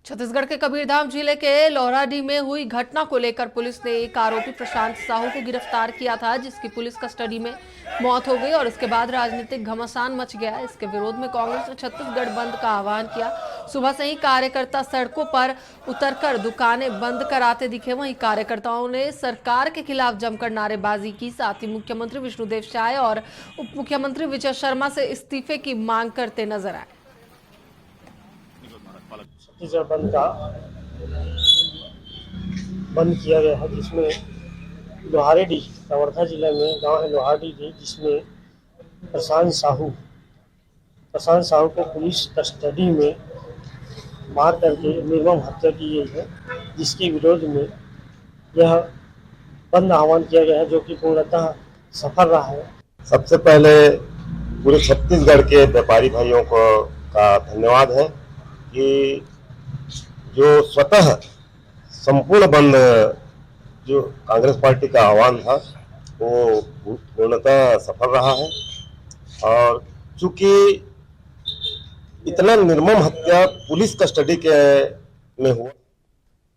छत्तीसगढ़ के कबीरधाम जिले के लोहारडीह में हुई घटना को लेकर पुलिस ने एक आरोपी प्रशांत साहू को गिरफ्तार किया था, जिसकी पुलिस कस्टडी में मौत हो गई और इसके बाद राजनीतिक घमासान मच गया। इसके विरोध में कांग्रेस ने छत्तीसगढ़ बंद का आह्वान किया। सुबह से ही कार्यकर्ता सड़कों पर उतरकर दुकानें बंद कराते दिखे। वहीं कार्यकर्ताओं ने सरकार के खिलाफ जमकर नारेबाजी की। साथ ही मुख्यमंत्री विष्णुदेव साय और उप मुख्यमंत्री विजय शर्मा से इस्तीफे की मांग करते नजर आए। छत्तीसगढ़ बंद किया गया है, जिसमें लोहारडीह कवर्धा जिला में गांव है लोहारडीह, जिसमें प्रशांत साहू को पुलिस कस्टडी में मार करके निर्मम हत्या की गई है, जिसके विरोध में यह बंद आह्वान किया गया है, जो कि पूर्णतः सफल रहा है। सबसे पहले पूरे छत्तीसगढ़ के व्यापारी भाइयों को का धन्यवाद है कि जो स्वतः संपूर्ण बंद जो कांग्रेस पार्टी का आह्वान था वो पूर्णतः सफल रहा है। और चूंकि इतना निर्मम हत्या पुलिस कस्टडी के में हुआ